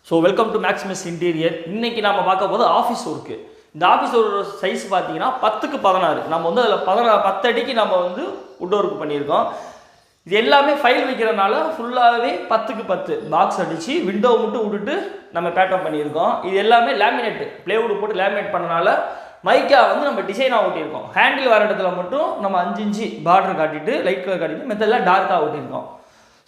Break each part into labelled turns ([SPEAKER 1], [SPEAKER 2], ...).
[SPEAKER 1] So welcome to Maximus interior. இன்றைக்கி நம்ம பார்க்க போது ஆஃபீஸ் ஒர்க்கு. இந்த ஆஃபீஸ் ஒரு சைஸ் பார்த்தீங்கன்னா 10க்கு 16. நம்ம வந்து அதில் 10 அடிக்கு நம்ம வந்து வுட் ஒர்க் பண்ணியிருக்கோம். இது எல்லாமே ஃபைல் வைக்கிறதுனால ஃபுல்லாகவே 10க்கு 10 பாக்ஸ் அடித்து விண்டோ மட்டும் விட்டுட்டு நம்ம பேட்டர்ன் பண்ணியிருக்கோம். இது எல்லாமே லேமினேட்டு ப்ளேவுட் போட்டு லேமினேட் பண்ணனால மைக்கா வந்து நம்ம டிசைனாக ஓட்டியிருக்கோம். ஹேண்டில் வர இடத்துல மட்டும் நம்ம 5 இன்ச்சு பார்டர் காட்டிட்டு லைட் கலர் காட்டிட்டு மெத்தெல்லாம் டார்க்காக ஓட்டியிருக்கோம்.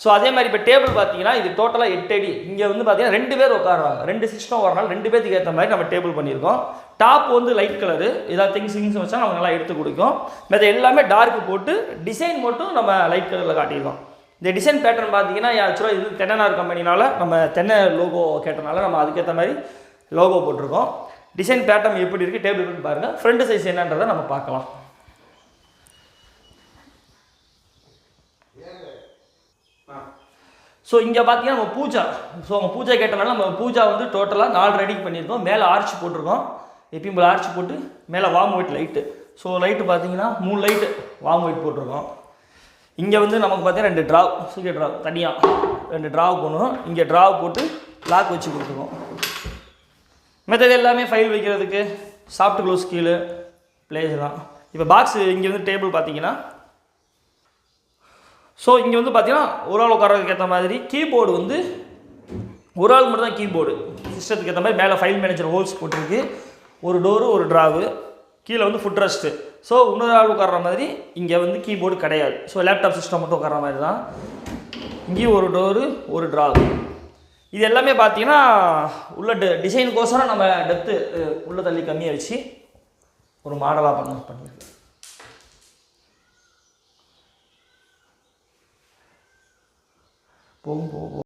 [SPEAKER 1] ஸோ அதே மாதிரி இப்போ டேபிள் பார்த்தீங்கன்னா இது டோட்டலாக 8 அடி. இங்கே வந்து பார்த்தீங்கன்னா 2 பேர் உட்காருவாங்க, 2 சிஸ்டம் வரனால 2 பேருக்கு ஏற்ற மாதிரி நம்ம டேபிள் பண்ணியிருக்கோம். டாப் வந்து லைட் கலரு, ஏதாவது திங்ஸ் வச்சா நம்ம நல்லா எடுத்து கொடுக்கும். மற்ற எல்லாமே டார்க்கு போட்டு டிசைன் மட்டும் நம்ம லைட் கலரில் காட்டியிருக்கோம். இந்த டிசைன் பேட்டர்ன் பார்த்தீங்கன்னா ஆக்சுவலாக இது தென்னனார் கம்பெனினால நம்ம தென்னை லோகோ கேட்டனால நம்ம அதுக்கேற்ற மாதிரி லோகோ போட்டிருக்கோம். டிசைன் பேட்டர்ன் எப்படி இருக்குது டேபிள் பாருங்கள். ஃப்ரண்ட் சைஸ் என்னன்றதை நம்ம பார்க்கலாம். ஸோ இங்கே பார்த்தீங்கன்னா நம்ம பூஜா. ஸோ அவங்க பூஜா கேட்டனால நம்ம பூஜா வந்து டோட்டலாக 4 ரெடி பண்ணியிருக்கோம். மேலே ஆர்ச் போட்டிருக்கோம், எப்பயும் போல் ஆர்ச் போட்டு மேலே warm white light. So light பார்த்தீங்கன்னா 3 லைட்டு வார்ம் ஒயிட் போட்டிருக்கோம். இங்கே வந்து நமக்கு பார்த்தீங்கன்னா 2 ட்ராவ், சீக்கிரம் ட்ராவ் தனியாக 2 ட்ராவ் போடணும். இங்கே ட்ராவ் போட்டு லாக் வச்சு கொடுத்துருக்கோம். மெத்தட் எல்லாமே ஃபைல் வைக்கிறதுக்கு சாஃப்ட் க்ளோஸ் கீழே பிளேஸ் தான். இப்போ பாக்ஸ் இங்கே வந்து டேபிள் பார்த்தீங்கன்னா ஸோ இங்கே வந்து பார்த்தீங்கன்னா ஒரு ஆள் உட்காரதுக்கு ஏற்ற மாதிரி கீபோர்டு வந்து ஒரு ஆள் மட்டும் தான் கீபோர்டு சிஸ்டத்துக்கு ஏற்ற மாதிரி. மேலே ஃபைல் மேனேஜர் ஹோல்ஸ் போட்டிருக்கு, ஒரு டோரு ஒரு ட்ராவு, கீழே வந்து ஃபுட் ரெஸ்ட்டு. ஸோ இன்னொரு ஆள் உட்கார்ற மாதிரி இங்கே வந்து கீபோர்டு கிடையாது. ஸோ லேப்டாப் சிஸ்டம் மட்டும் உட்கார்ற மாதிரி தான். இங்கேயும் ஒரு டோரு ஒரு ட்ராவு. இது எல்லாமே பார்த்தீங்கன்னா உள்ள டிசைனுக்கோசரம் நம்ம டெப்த்து உள்ள தள்ளி கம்மியாக வச்சு ஒரு மாடலாக பண்ணியிருக்கு. போகும்